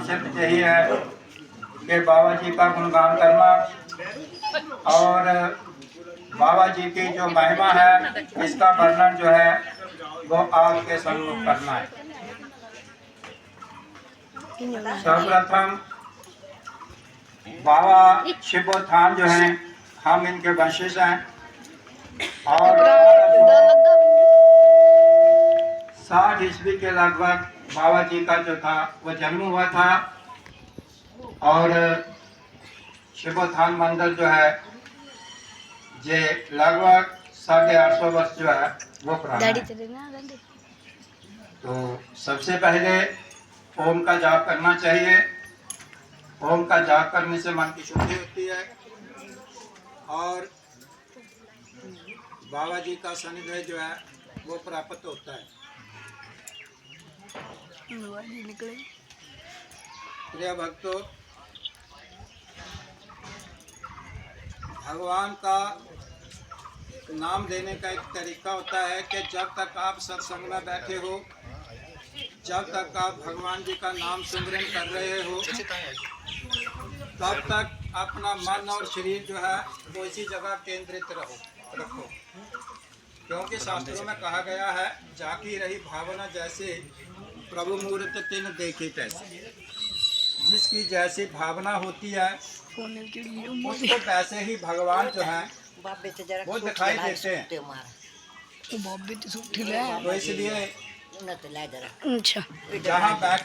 सिर्फ यही है कि बाबा जी का गुणगान करना और बाबा जी की जो महिमा है इसका वर्णन जो है वो आपके सम्मुख करना है। सर्वप्रथम बाबा शिवोत्थान जो हैं हम इनके वंशज हैं और 60 ईस्वी के लगभग बाबा जी का जो था वो जन्म हुआ था और शिवोत्थान मंदिर जो है ये लगभग 850 वर्ष जो है वो पुराना है। तो सबसे पहले ओम का जाप करना चाहिए। ओम का जाप करने से मन की शुद्धि होती है और बाबा जी का सानिध्य जो है वो प्राप्त होता है। प्रिय भक्तों, भगवान का नाम लेने का एक तरीका होता है कि जब तक आप सत्संग में बैठे हो, जब तक आप भगवान जी का नाम सिमरन कर रहे हो, तब तक अपना मन और शरीर जो है वो इसी जगह केंद्रित रखो। क्योंकि शास्त्रों में कहा गया है, जाकी रही भावना जैसे प्रभु मूर्त तिन देखे तैसे। जिसकी जैसी भावना होती है उसको वैसे ही भगवान जो है वो दिखाई देते हैं। तो इसलिए जहाँ बैठ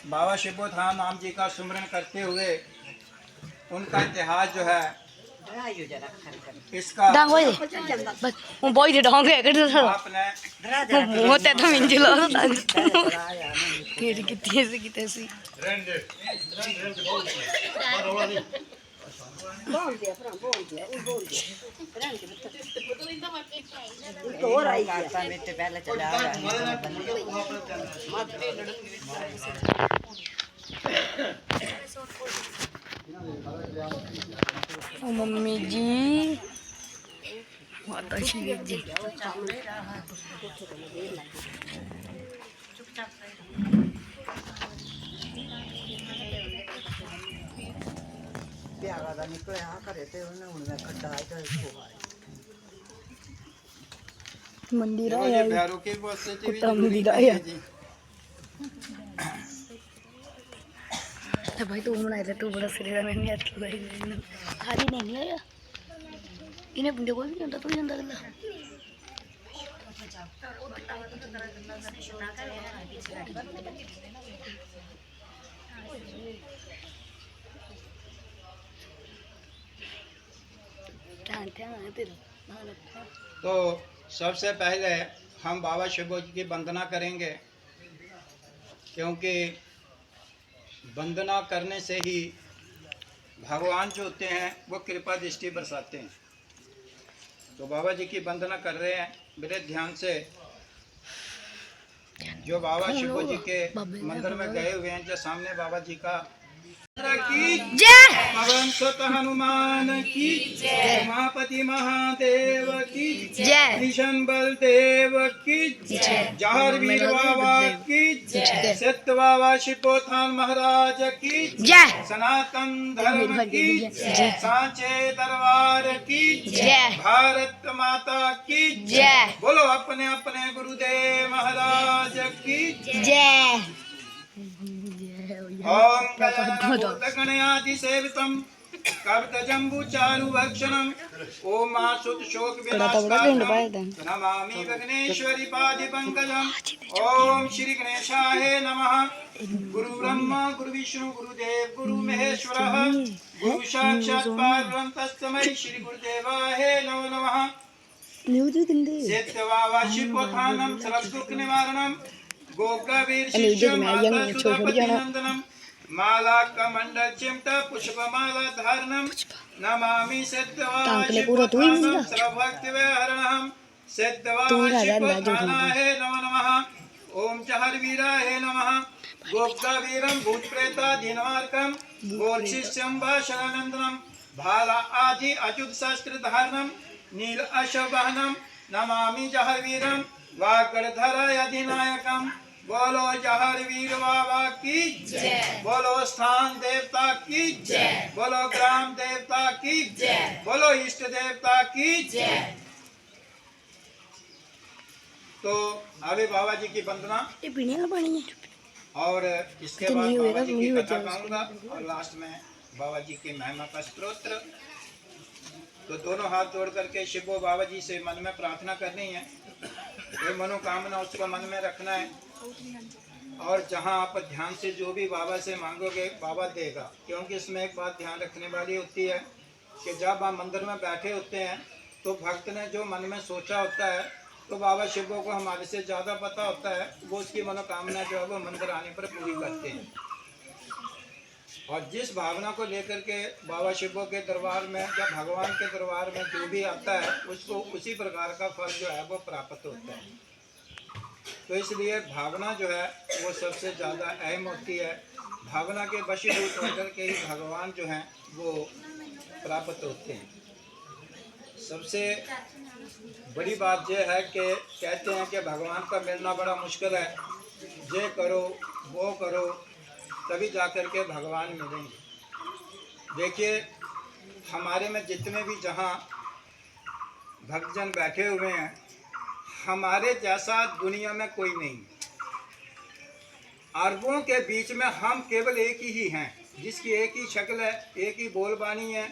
बाबा शिवोत्थान नाम जी का सुमरन करते हुए उनका इतिहास जो है इसका मम्मी जी माता श्री जी मंदिर है कुत्ता मंदिर है भाई तू बनाया था, तू बड़ा सिरे में नहीं आता भाई खाली नहीं आया इन्हें बंदे कोई भी नहीं होता तू जनता गला तो सबसे पहले हम बाबा शिव जी की वंदना करेंगे, क्योंकि वंदना करने से ही भगवान जो होते हैं वो कृपा दृष्टि बरसाते हैं। तो बाबा जी की वंदना कर रहे हैं बड़े ध्यान से। जो बाबा शिव जी के मंदिर में गए हुए हैं, जो सामने बाबा जी का की जय, पवन सुत हनुमान की जय, उमापति महादेव की जय, कृष्ण बलदेव की जय, जहर वीर बाबा की जय, सत्य बाबा शिवोत्थान महाराज की जय, सनातन धर्म की जय, सांचे दरबार की जय, भारत माता की जय। बोलो अपने अपने गुरुदेव महाराज की जय। ओम गणाधिपति सेवितम कवच चारु भक्षणम ओम मासुत शोक विनाशकारकम नमामि गगनेश्वरी पादि पंकजम। ओम श्री गणेशाय नमः। गुरु ब्रह्मा गुरु विष्णु गुरुदेव गुरु महेश्वरः गुरु साक्षात् परब्रह्म तस्मै श्री गुरुदेवाय नमो नमः। सत्यवावा शिवोत्थानम सर्वदुःख निवारणम गोग्रवीर शिष्य माता सुधापति नंदनम माला कमंडल चिमटा पुष्पमाला धारणम नमामि सत्यवावा शिवोत्थानम सर्वभक्ति हरणम सत्यवावा शिवोत्थानाय नमो नमः। ओम चहर वीराय नमः। गोग्रवीरम भूत प्रेताधीनमार्कम गोल शिष्यम भाषणानंदनम भाला आदि अच्युत शास्त्र धारणम नील अशवहनम नमामि जहर वीरम वागड़धराय अधिनायकम बोलो जहर वीर बाबा की जय। बोलो स्थान देवता की जय। बोलो ग्राम देवता की जय। बोलो इष्ट देवता की जय। तो अभी बाबा जी की वंदना ये पीने का पानी है। और इसके तो बाद नहीं बाबा होएगा, जी नहीं की हो कथा जाएगा गाऊंगा और लास्ट में बाबा जी की महिमा का स्तोत्र। तो दोनों हाथ जोड़ करके शिवो बाबा जी से मन में प्रार्थना करनी है, कोई मनोकामना उसको मन में रखना है। और जहां आप ध्यान से जो भी बाबा से मांगोगे बाबा देगा। क्योंकि इसमें एक बात ध्यान रखने वाली होती है कि जब आप मंदिर में बैठे होते हैं तो भक्त ने जो मन में सोचा होता है तो बाबा शिवो को हमारे से ज़्यादा पता होता है, वो उसकी मनोकामना जो है वो मंदिर आने पर पूरी करते हैं। और जिस भावना को लेकर के बाबा शिवो के दरबार में या भगवान के दरबार में जो भी आता है उसको उसी प्रकार का फल जो है वो प्राप्त होता है। तो इसलिए भावना जो है वो सबसे ज़्यादा अहम होती है। भावना के वशीभूत होकर के ही भगवान जो हैं वो प्राप्त होते हैं। सबसे बड़ी बात यह है कि कहते हैं कि भगवान का मिलना बड़ा मुश्किल है, ये करो वो करो तभी जाकर के भगवान मिलेंगे। देखिए हमारे में जितने भी जहाँ भक्तजन बैठे हुए हैं, हमारे जैसा दुनिया में कोई नहीं। अरबों के बीच में हम केवल एक ही हैं, जिसकी एक ही शक्ल है, एक ही बोलबानी है,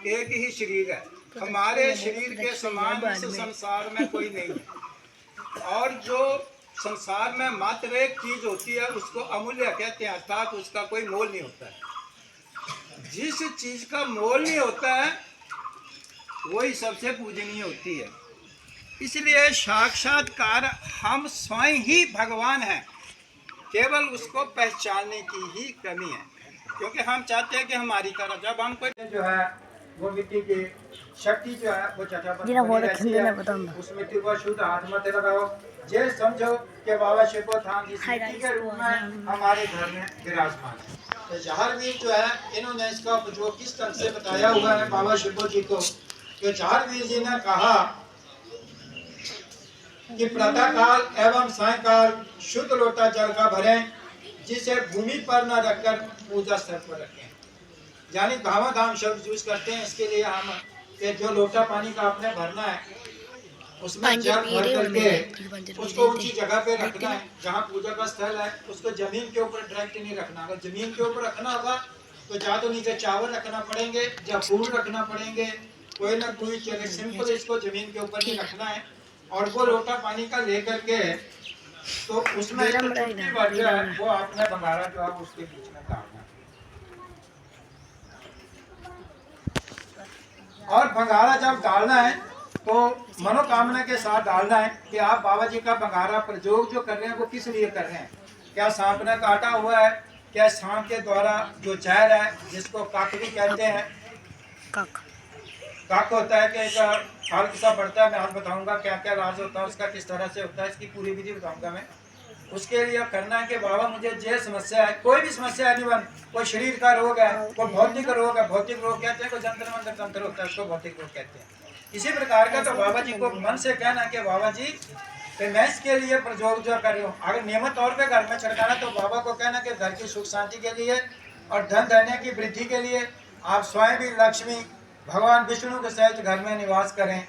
एक ही शरीर है। हमारे शरीर के समान इस संसार में कोई नहीं है। और जो संसार में मात्र एक चीज होती है उसको अमूल्य कहते हैं, अर्थात उसका कोई मोल नहीं होता है। जिस चीज का मोल नहीं होता है वही सबसे पूजनीय होती है। इसलिए साक्षात्कार हम स्वयं ही भगवान हैं, केवल उसको पहचानने की ही कमी है। क्योंकि हम चाहते हैं कि हमारी तरह जब हम कोई जो है वो मिट्टी की शक्ति जो है वो चटापट उस मिट्टी को शुद्ध हाथ में लगाओ। ये समझो कि बाबा शिवो थान जिस मिट्टी के रूप में हमारे घर में विराजमान है। तो जहर वीर जो है इन्होंने इसका उपयोग किस तरह से बताया हुआ है बाबा शिवो जी को, कि जहर वीर जी ने कहा कि प्रातः काल एवं सायंकाल शुद्ध लोटा जल का भरें, जिसे भूमि पर न रखकर पूजा स्थल पर रखें। यानी धामाधाम शब्द यूज करते हैं इसके लिए हम कि जो लोटा पानी का आपने भरना है उसमें जल भर करके उसको ऊंची जगह पे रखना है। जहाँ पूजा का स्थल है उसको जमीन के ऊपर डायरेक्ट नहीं रखना। अगर जमीन के ऊपर रखना होगा तो या तो नीचे चावल रखना पड़ेंगे या फूल रखना पड़ेंगे, कोई ना कोई चीज सिंपल इसको जमीन के ऊपर नहीं रखना है। और वो लोटा पानी का लेकर के तो उसमें चुटकी भर जो है वो आपने भंगारा जो है उसके बीच में डालना है। और भंगारा जब डालना है तो मनोकामना के साथ डालना है कि आप बाबा जी का भंगारा प्रयोग जो कर रहे हैं वो किस लिए कर रहे हैं। क्या सांप ने काटा हुआ है, क्या सांप के द्वारा जो जहर है जिसको काक भी कहते हैं, काक होता है कि एक फल सा बढ़ता है। मैं आपको बताऊंगा क्या क्या राज होता है उसका, किस तरह से होता है, इसकी पूरी विधि बताऊंगा मैं। उसके लिए करना है कि बाबा मुझे जो समस्या है, कोई भी समस्या है, निवन कोई शरीर का रोग है, कोई भौतिक रोग है, भौतिक रोग कहते हैं, कोई जंतर मंत्र तंत्र होता है उसको भौतिक रोग कहते हैं। इसी प्रकार का तो बाबा जी को मन से कहना कि बाबा जी मैं इसके लिए प्रयोग जो कर रही हूँ। अगर नियमित तौर पे घर में छिड़काना तो बाबा को कहना कि घर की सुख शांति के लिए और धन धान्य की वृद्धि के लिए आप स्वयं भी लक्ष्मी भगवान विष्णु के सहित घर में निवास करें,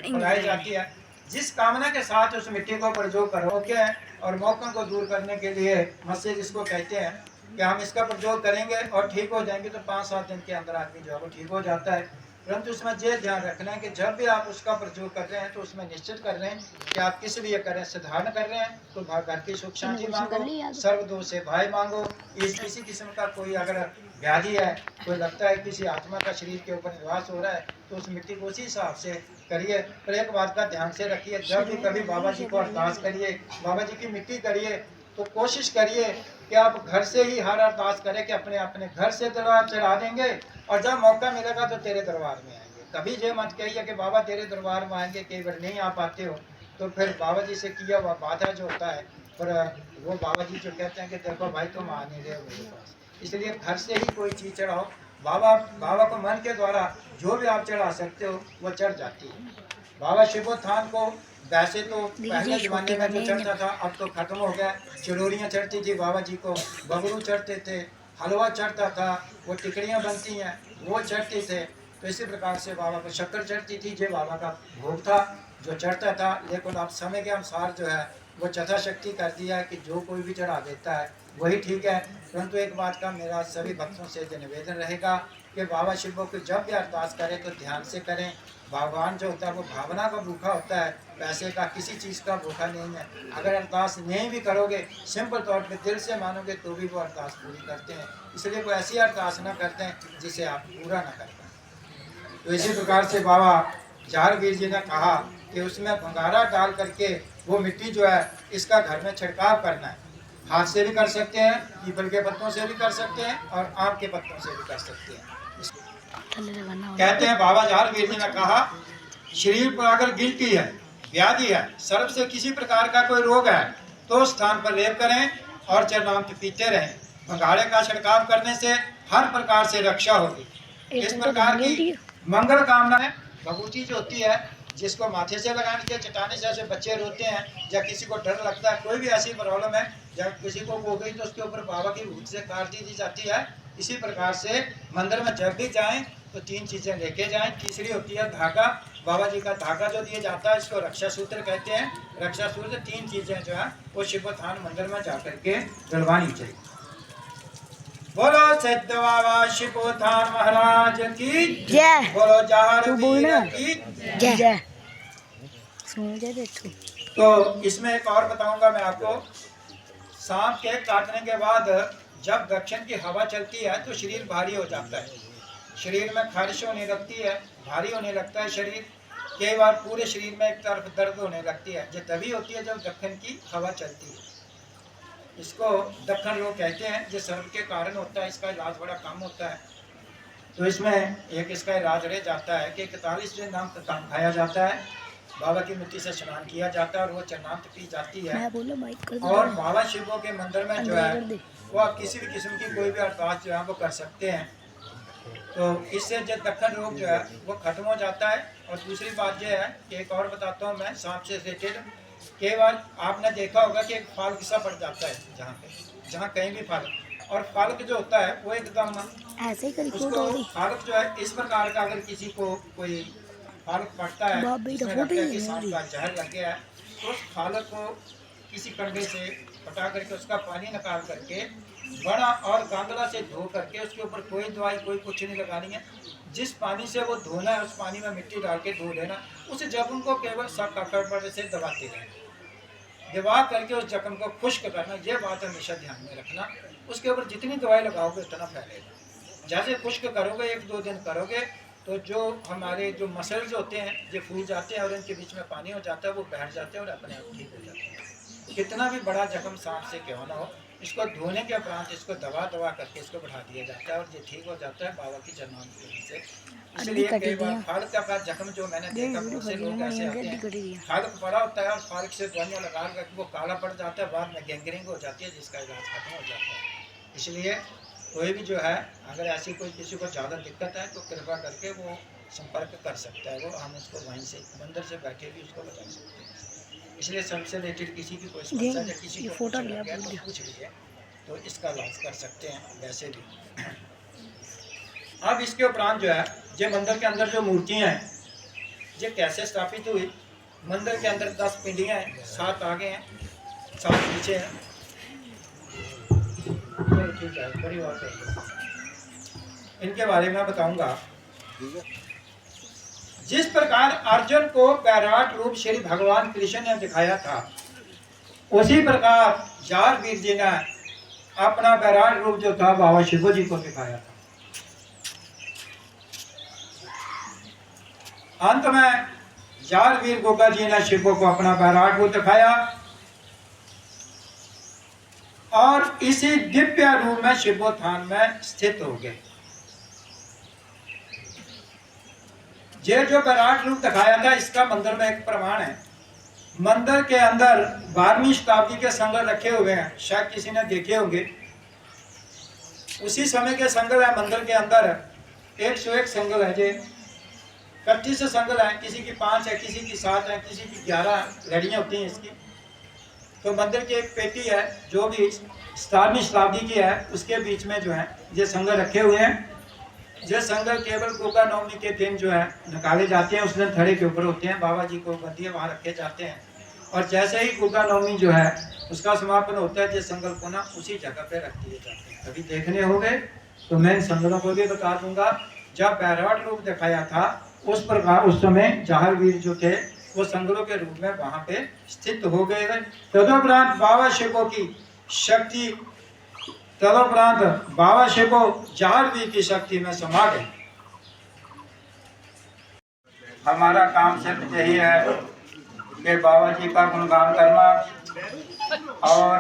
बुलाई जाती है। जिस कामना के साथ उस मिट्टी को प्रयोग करोगे और मौकों को दूर करने के लिए मस्जिद इसको कहते हैं कि हम इसका प्रयोग करेंगे और ठीक हो जाएंगे। तो 5-7 दिन के अंदर आदमी जो है वो ठीक हो जाता है। परंतु उसमें ये ध्यान रखना है कि जब भी आप उसका प्रयोग कर रहे हैं तो उसमें निश्चित कर रहे हैं कि आप किस लिए कर रहे हैं। साधारण कर रहे हैं तो घर की सुख शांति मांगो, सर्व दोष से भाई मांगो। किसी किस्म का कोई अगर व्याधि है, कोई लगता है किसी आत्मा का शरीर के ऊपर निवास हो रहा है तो उस मिट्टी को उसी हिसाब से करिए। पर एक बात का ध्यान से रखिए, जब भी कभी बाबा जी को अरदास करिए, बाबा जी की मिट्टी करिए तो कोशिश करिए कि आप घर से ही हर अरदास करें कि अपने अपने घर से दरबार चढ़ा देंगे और जब मौका मिलेगा तो तेरे दरबार में आएंगे। कभी ये मत कहिए कि बाबा तेरे दरबार में आएंगे, कई बार नहीं आ पाते हो तो फिर बाबा जी से किया हुआ वादा जो होता है पर वो बाबा जी जो कहते हैं कि देखो भाई तुम आ नहीं रहे हो मेरे पास, इसलिए घर से ही कोई चीज़ चढ़ाओ। बाबा को मन के द्वारा जो भी आप चढ़ा सकते हो वो चढ़ जाती है। बाबा शिवो थान को वैसे तो पहले जमाने में जो चढ़ता था अब तो खत्म हो गया। चिड़ोरियाँ चढ़ती थी बाबा जी को, बबरू चढ़ते थे, हलवा चढ़ता था, वो टिकड़ियाँ बनती हैं वो चढ़ते थे। तो इसी प्रकार से बाबा को शक्कर चढ़ती थी, ये बाबा का भोग था जो चढ़ता था। लेकिन अब समय के अनुसार जो है वो चथा शक्ति कर दिया है कि जो कोई भी चढ़ा देता है वही ठीक है। परंतु एक बात का मेरा सभी भक्तों से जो निवेदन रहेगा कि बाबा शिव को जब भी अरदास करें तो ध्यान से करें। भगवान जो होता है वो भावना का भूखा होता है, पैसे का किसी चीज़ का भूखा नहीं है। अगर अरदास नहीं भी करोगे, सिंपल तौर पे दिल से मानोगे तो भी वो अरदास पूरी करते हैं। इसलिए कोई ऐसी अरदास ना करते हैं जिसे आप पूरा ना कर पाएँ। तो इसी प्रकार से बाबा जारवीर जी ने कहा कि उसमें भंगारा डाल करके वो मिट्टी जो है इसका घर में छिड़काव करना है। हाथ से भी कर सकते हैं, पीपल के पत्तों से भी कर सकते हैं और आम के पत्तों से भी कर सकते हैं। कहते हैं बाबा जारवीर जी ने कहा, शरीर पर अगर गिल्टी है, व्याधि है, सर्प से किसी प्रकार का कोई रोग है तो स्थान पर लेप करें और चरणामृत पीते रहें। भंगारे का छिड़काव करने से हर प्रकार से रक्षा होगी। इस प्रकार की मंगल कामना है। भभूति जो होती है जिसको माथे से लगाने के चटाने से ऐसे बच्चे रोते हैं या किसी को डर लगता है, कोई भी ऐसी प्रॉब्लम है जब किसी को हो गई तो उसके ऊपर बाबा की भूत से काट दी जाती है। इसी प्रकार से मंदिर में जब भी जाएं तो 3 चीजें लेके जाएं। तीसरी होती है धागा। बाबा जी का धागा जो दिया जाता है इसको रक्षा सूत्र कहते हैं। रक्षा सूत्र 3 चीजें जो है वो शिवोत्थान मंदिर में जाकर के डलवानी चाहिए। बोलो सिद्ध बाबा शिवोत्थान महाराज की जय। बोलो जारवीर की जय। तो इसमें एक और बताऊंगा मैं आपको। सांप के काटने के बाद जब दक्षिण की हवा चलती है तो शरीर भारी हो जाता है, शरीर में खारिश होने लगती है, भारी होने लगता है शरीर। कई बार पूरे शरीर में एक तरफ दर्द होने लगती है। ये तभी होती है जब दक्षिण की हवा चलती है। इसको दक्षिण लोग कहते हैं, जो सर्प के कारण होता है। इसका इलाज बड़ा कम होता है। तो इसमें एक इसका इलाज रह जाता है कि 41 दिन नाम का काम खाया जाता है, बाबा की मिट्टी से स्नान किया जाता है और वो चरणामृत पी जाती है। और बाबा शिवों के मंदिर में जो है वो आप किसी भी किस्म की कोई भी अरदास जो है वो कर सकते हैं। तो इससे जो दक्कन रोग जो है वो खत्म हो जाता है। और दूसरी बात यह है कि एक और बताता हूँ मैं सांप से रिलेटेड। कई बार आपने देखा होगा कि एक फाल्क सा पड़ जाता है जहाँ कहीं भी फाल्क, और फाल्क जो होता है वो एकदम ऐसे ही उसको फाल्क जो है इस प्रकार का, अगर किसी को कोई फाल्क पड़ता है जिसमें लगता है कि सांप का जहर लग गया है, तो उस फाल्क को किसी कंडे से पटा करके उसका पानी निकाल करके बड़ा और गांगला से धो करके उसके ऊपर कोई दवाई कोई कुछ नहीं लगानी है। जिस पानी से वो धोना है उस पानी में मिट्टी डाल के धो लेना। उस जख्म को केवल सब ककड़ से दबाते रहना, दबा करके उस जख्म को खुश्क करना। ये बात हमेशा ध्यान में रखना। उसके ऊपर जितनी दवाई लगाओगे उतना फैलेगा। जैसे खुश्क करोगे 1-2 दिन करोगे तो जो हमारे जो मसल्स होते हैं ये फूल जाते हैं और इनके बीच में पानी हो जाता है, वो बैठ जाते हैं और अपने आप ठीक हो जाते हैं। कितना भी बड़ा जख्म सांप से क्यों ना हो, इसको धोने के उपरांत इसको दवा करके इसको बढ़ा दिया जाता है और ये ठीक हो जाता है बाबा की चरणामृत से। इसलिए कई बार फाल्क का जख्म जो मैंने देखा बहुत से लोग ऐसे आते हैं, फाल्क पड़ा होता है और फाल्क से दवाइयाँ लगा कर वो काला पड़ जाता है, बाद में गैंग्रीन हो जाती है जिसका इलाज खत्म हो जाता है। इसलिए कोई भी जो है अगर ऐसी कोई किसी को ज़्यादा दिक्कत है तो कृपा करके वो संपर्क कर सकता है। वो हम उसको वहीं से मंदिर से बैठे भी उसको बता सकते हैं। इसलिए सबसे रिलेटेड किसी की कोई समस्या या किसी को कुछ लग गया तो पूछ लीजिए, तो इसका इलाज कर सकते हैं वैसे भी। अब इसके उपरांत जो है ये मंदिर के अंदर जो मूर्तियाँ हैं ये कैसे स्थापित हुई। मंदिर के अंदर 10 पिंडियाँ हैं, 7 आगे हैं, 7 पीछे हैं। ठीक है, बड़ी बात है। इनके बारे में बताऊंगा। जिस प्रकार अर्जुन को वैराट रूप श्री भगवान कृष्ण ने दिखाया था, उसी प्रकार जारवीर जी ने अपना वैराट रूप जो था बाबा शिव जी को दिखाया था। अंत में जारवीर गोगा जी ने शिव को अपना वैराट रूप दिखाया और इसी दिव्य रूप में शिवोत्थान में स्थित हो गए। ये जो वैराट रूप दिखाया था इसका मंदिर में एक प्रमाण है। मंदिर के अंदर 12वीं शताब्दी के संगल रखे हुए हैं, शायद किसी ने देखे होंगे। उसी समय के संगल है मंदिर के अंदर, 101 संगल है। कच्ची से संगल है, किसी की 5 है, किसी की 7 है, किसी की 11 लड़ियाँ होती हैं इसकी। तो मंदिर की एक पेटी है जो भी 17वीं शताब्दी की है, उसके बीच में जो है ये संगल रखे हुए हैं। ये संगल केवल गोगा नवमी के दिन जो है निकाले जाते हैं, उस दिन थड़े के ऊपर होते हैं, बाबा जी को बंदिए वहाँ रखे जाते हैं। और जैसे ही गोगा नवमी जो है उसका समापन होता है, ये संगल को ना उसी जगह पे रख दिए जाते हैं। कभी देखने हो गए तो मैं इन संगलों को भी बता दूंगा। जब बैरवाट रूप दिखाया था उस प्रकार उस समय जहालवीर जो थे वो संगलों के रूप में वहां पे स्थित हो गए थे। तदुपरांत बाबा शिवों की शक्ति तदुपरांत बाबा शिवों जहालवीर की शक्ति में समा गए। हमारा काम सिर्फ यही है कि बाबा जी का गुणगान करना और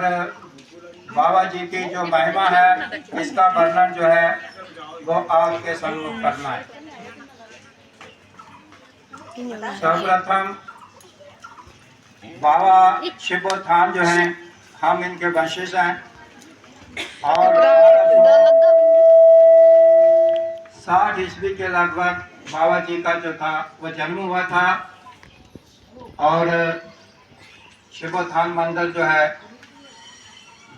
बाबा जी की जो महिमा है इसका वर्णन जो है वो आपके सम्मुख करना है। सर्वप्रथम बाबा शिवोत्थान जो हैं हम इनके वंशज हैं और 60 ईस्वी के लगभग बाबा जी का जो था वो जन्म हुआ था और शिवोत्थान मंदिर जो है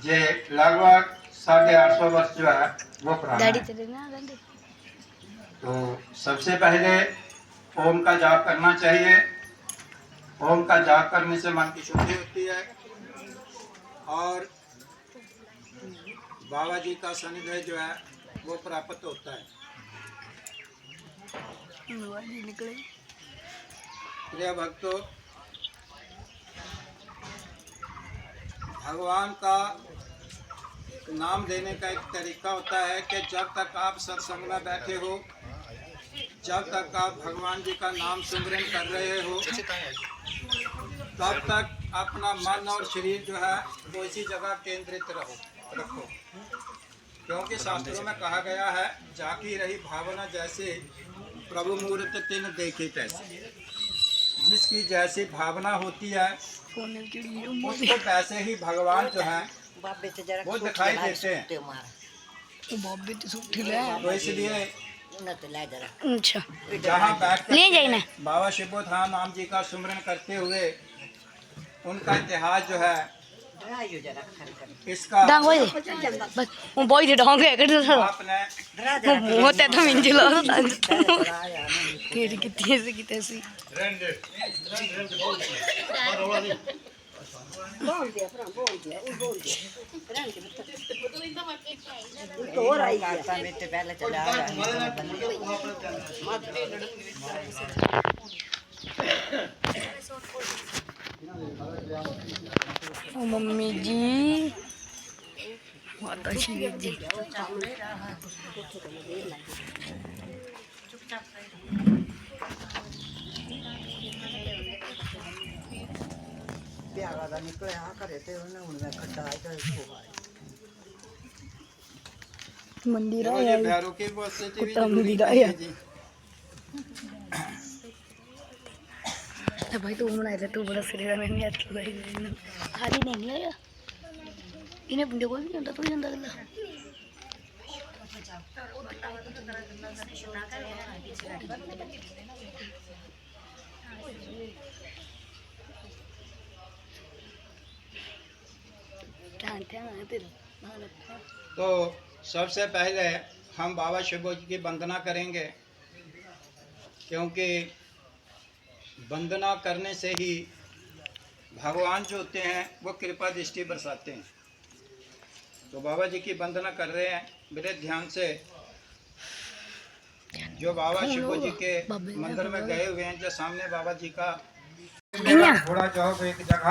ये लगभग 850 वर्ष जो है वो पुराना है। तो सबसे पहले ओम का जाप करना चाहिए। ओम का जाप करने से मन की शुद्धि होती है और बाबा जी का सानिध्य जो है वो प्राप्त होता है। प्रिय भक्तों, भगवान का नाम देने का एक तरीका होता है कि जब तक आप सत्संग में बैठे हो, जब तक आप भगवान जी का नाम सिमरन कर रहे हो, तब तक अपना मन और शरीर जो है वो इसी जगह केंद्रित रखो। क्योंकि शास्त्रों में कहा गया है जाकी रही भावना जैसे प्रभु मूर्त तिन देखे तैसे। जिसकी जैसी भावना होती है उसको वैसे ही भगवान जो है वो दिखाई देते हैं। तो इसलिए अच्छा जहाँ बैठ ले जाइए ना बाबा शिवोत्थान नाम जी का सुमरन करते हुए उनका इतिहास जो है इसका बस वो बॉय दे ढोंगे कर दो आपने वो होते तो मिंजलो तेरी कितनी से कितनी सी ओ मम्मी जी माता श्री जी मंदिर आया भैरों की उपस्थिति भी कुत्ता जरूरी मंदिर नहीं आया है जी। भाई तू बनाया था तू बड़ा सिरेगा मैं नहीं आता भाई हारी नहीं आया इन्हें बुंदे कोई भी नहीं होता तू ही होता गला तो सबसे पहले हम बाबा शिव जी की वंदना करेंगे, क्योंकि वंदना करने से ही भगवान जो होते हैं वो कृपा दृष्टि बरसाते हैं। तो बाबा जी की वंदना कर रहे हैं मेरे ध्यान से। जो बाबा शिव जी के मंदिर में गए हुए हैं, जो सामने बाबा जी का थोड़ा जाओ एक जगह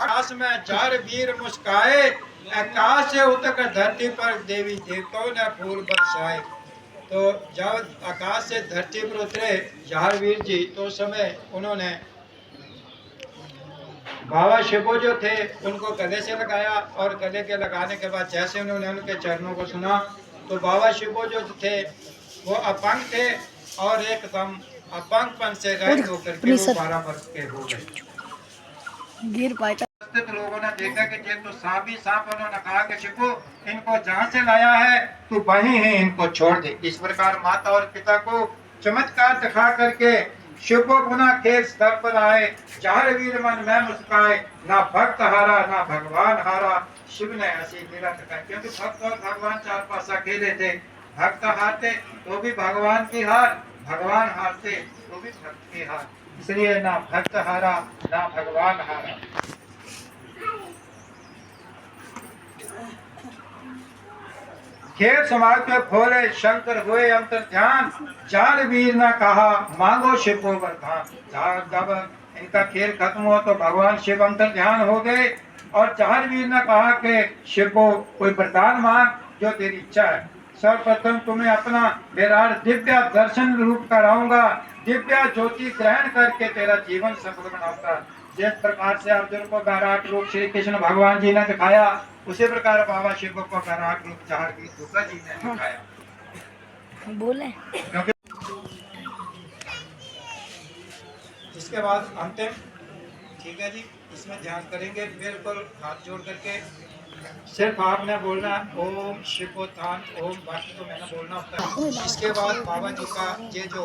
आकाश में जार वीर मुस्काए, आकाश से उतर धरती पर देवी देवताओं ने फूल बरसाए। तो जब आकाश से धरती पर उतरे जहालवीर जी तो उस समय उन्होंने बाबा शिवो जो थे उनको गले से लगाया और गले के लगाने के बाद जैसे उन्होंने उनके चरणों को सुना तो बाबा शिवो जो थे वो अपंग थे और एकदम अपंगपन से रहित होकर के वो 12 वर्ष के हो गए। गिर पाया लोगों ने देखा कि ये तो सांप ही सांप। उन्होंने कहा कि शिवो इनको जहाँ से लाया है तो वहीं ही इनको छोड़ दे। इस प्रकार माता और पिता को चमत्कार दिखा करके शिव को पुनः खेल स्तर पर आए। जहर वीर मन में मुस्काए, ना भक्त हारा ना भगवान हारा। शिव ने ऐसी लीला दिखाई, क्योंकि भक्त और भगवान चार पासा खेले थे। भक्त हारते तो भी भगवान की हार, भगवान हारते तो भी भक्त की हार। इसलिए ना भक्त हारा ना भगवान हारा। खेल समाज में फोले शंकर हुए अंतर ध्यान। जान वीर ने कहा मांगो शिव को वरदान। जब इनका खेल खत्म हुआ तो भगवान शिव अंतर ध्यान हो गए और जहर वीर ने कहा कि शिव को कोई वरदान मांग जो तेरी इच्छा है। सर्वप्रथम तुम्हें अपना विराट दिव्य दर्शन रूप कराऊंगा, दिव्य ज्योति ग्रहण करके तेरा जीवन सफल बनाऊंगा। जिस प्रकार से अर्जुन को विराट रूप श्री कृष्ण भगवान जी ने दिखाया, उसी प्रकार बाबा शिव को विराट रूप जहर की दुर्गा जी ने दिखाया। बोले क्योंकि इसके बाद अंतिम, ठीक है जी, इसमें ध्यान करेंगे बिल्कुल हाथ जोड़ करके। सिर्फ आपने बोलना ओम शिवोत्थान ओम, बाकी तो मैंने बोलना होता है। इसके बाद बाबा जी का ये जो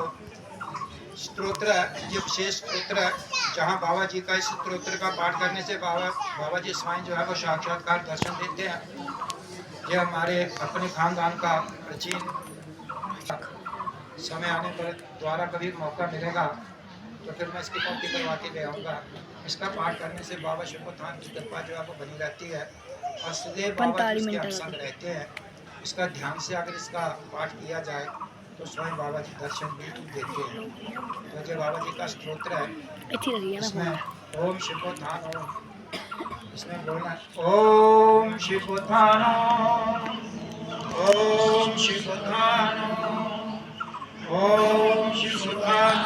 स्तोत्र है, ये विशेष स्तोत्र है, जहाँ बाबा जी का इस स्तोत्र का पाठ करने से बाबा जी स्वयं जो है वो साक्षात्कार दर्शन देते हैं। ये हमारे अपने खानदान का प्राचीन, समय आने पर द्वारा कभी मौका मिलेगा तो फिर मैं इसकी कॉपी करवा के ले आऊँगा। इसका पाठ करने से बाबा शिवोत्थान की कृपा जो है वो बनी रहती है और सदैव बाबा जी इसके संग रहते हैं। इसका ध्यान से अगर इसका पाठ किया जाए तो स्वयं बाबा जी दर्शन बिल्कुल देते हैं। तो जो बाबा जी का स्तोत्र है, इसमें ओम शिवोत्थान ओम, इसमें बोलना ओम शिवोत्थान ओम शिवोत्थान ओम शिवोत्थान।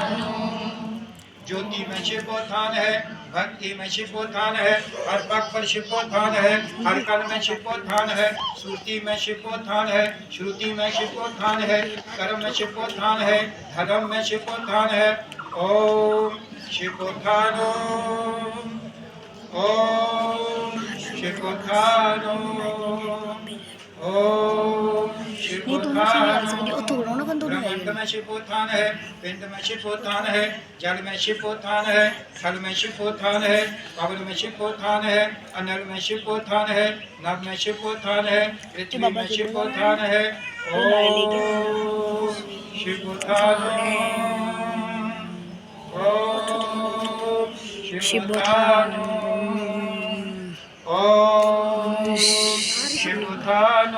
ज्योति में शिवोत्थान है, भक्ति में शिवोत्थान है, हर पग पर शिवोत्थान है, हर कल में शिवोत्थान है, श्रुति में शिवोत्थान है, श्रुति में शिवोत्थान है, कर्म में शिवोत्थान है, धर्म में शिवोत्थान है। ओम शिवोत्थान ओम शिवोत्थान ओम ब्रह्मांड में शिवोत्थान है, पिंड में शिवोत्थान है, जल में शिवोत्थान है, थल में शिवोत्थान है, पवन में शिवोत्थान है, अनल में शिवोत्थान है, नभ में शिवोत्थान है, पृथ्वी में शिवोत्थान है। ओम शिवोत्थान ओम शिवोत्थान ओम शिवोत्थान।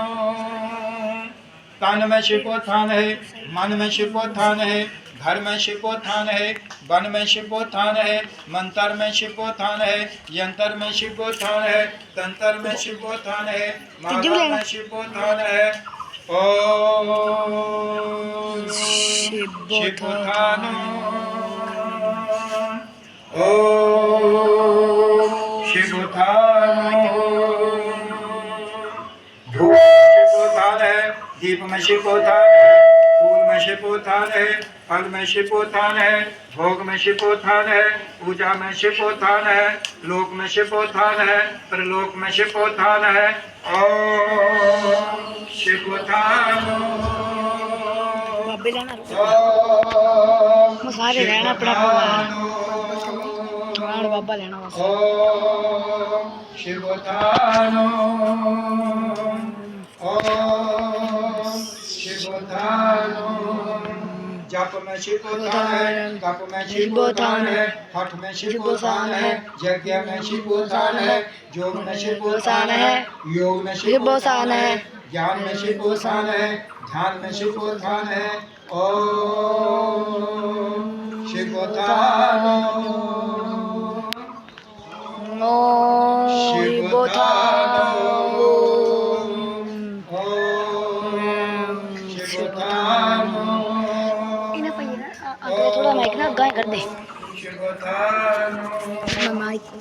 तन में शिवोत्थान है, मन में शिवोत्थान है, घर में शिवोत्थान है, वन में शिवोत्थान है, मंत्र में शिवोत्थान है, यंत्र में शिवोत्थान है, तंत्र में शिवोत्थान है, माला में शिवोत्थान है। ओम शिवोत्थान ओम शिवोत्थान। शिवोत्थान है, दीप में शिवोत्थान है, फूल में शिवोत्थान है, फल में शिवोत्थान है, भोग में शिवोत्थान है, पूजा में शिवोत्थान है, लोक में शिवोत्थान है, परलोक में शिवोत्थान है। ओम शिवोत्थान सारे रहना अपना बाबा लेना। ओम शिवोत्थान ओम शिवोत्थान। जप में शिवोत्थान है, तप में शिवोत्थान है, हठ में शिवोत्थान है, यज्ञ में शिवोत्थान है, योग में शिवोत्थान है, योग में शिवोत्थान है, ज्ञान में शिवोत्थान है, ध्यान में शिवोत्थान है। ओम शिवोत्थान शिवोत्थान शिवोत्थान। थोड़ा माइक ना गाय कर दे।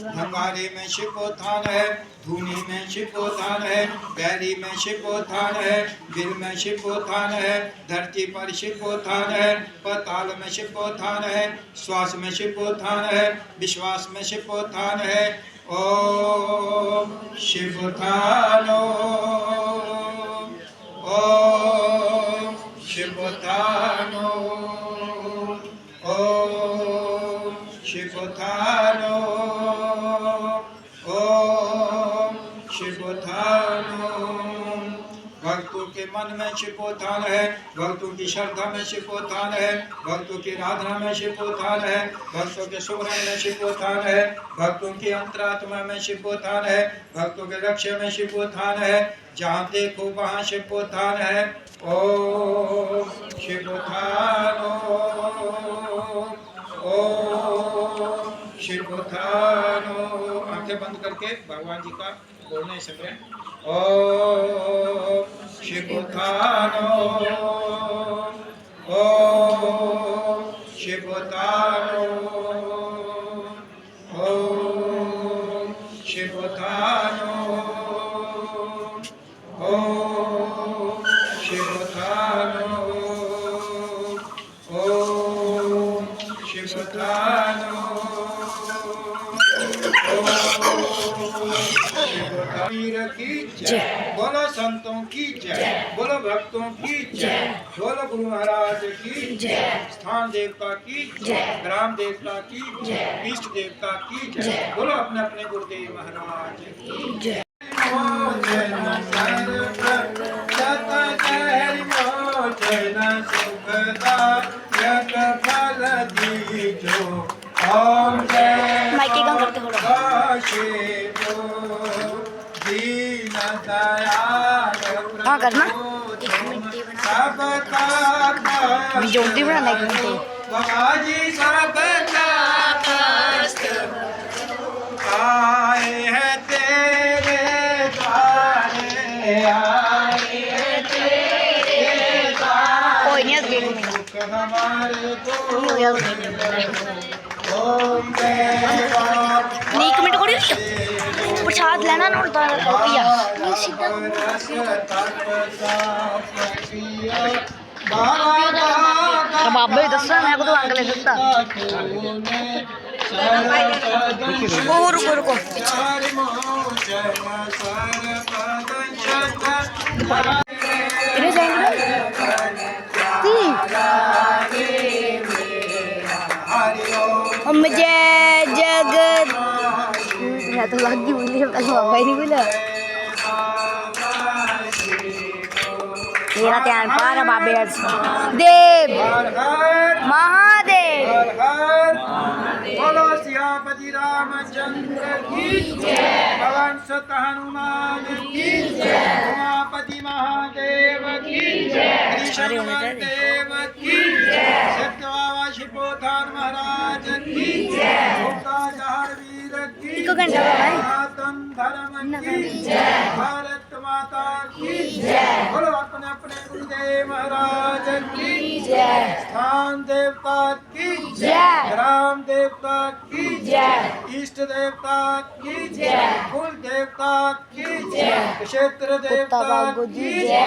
भंगारे में शिवोत्थान है, धूनी में शिवोत्थान है, बैरी में शिवोत्थान है, दिल में शिवोत्थान है, धरती पर शिवोत्थान है, पाताल में शिवोत्थान है, श्वास में शिवोत्थान है, विश्वास में शिवोत्थान है। ओम शिवोत्थान ओम शिवोत्थान। शिवोत्थानो। भक्तों के मन में शिवोत्थान है, भक्तों की श्रद्धा में शिवोत्थान है, भक्तों की आराधना में शिवोत्थान है, भक्तों के सुमरन में शिवोत्थान है, भक्तों की अंतरात्मा में शिवोत्थान है, भक्तों के लक्ष्य में शिवोत्थान है। जहाँ देखो वहाँ शिवोत्थान है। ओम शिवोत्थानो, ओम शिवोत्थानो। आंखें बंद करके भगवान जी का बोलना है सिमरन। ओम शिवोत्थानो, ओम शिवोत्थानो, ओम शिवोत्थानो, ओम शिवोत्थानो, ओम शिवोत्थानो, वीर की जय, बोलो संतों की जय, बोलो भक्तों की जय, बोलो गुरु महाराज की जय, स्थान देवता की जय, ग्राम देवता की जय, इष्ट देवता की जय, बोलो अपने अपने गुरुदेव महाराज की जय। माइके कम करते हो हाँ करना जोड़ी बनाना एक मिनट आए हैं तेरे द्वारे, आए हैं तेरे द्वारे, कोई नहीं हमारे ओम एक मिनट को प्रसाद लेना ना तो भैया बाबा ही दसा मैं तो अंकल दसा रुको रुको मुझे जगत तो लगी बोली बाबा ही नहीं बोला मेरा ध्यान पारा बाबे देव महादेव बोलो सियापति रामचंद्र की जय, पवन सुत हनुमान की जय, उमापति महादेव की जय, देव की जय, सत्य बाबा शिवोत्थान महाराज की जय, वीर की सनातन धर्म की जय, भारत माता की जय, बोलो अपने अपने गुरुदेव महाराज की जय, स्थान देवता की जय, ग्राम देवता की जय, इष्ट देवता की जय, कुल देवता की जय, क्षेत्र देवता की जय।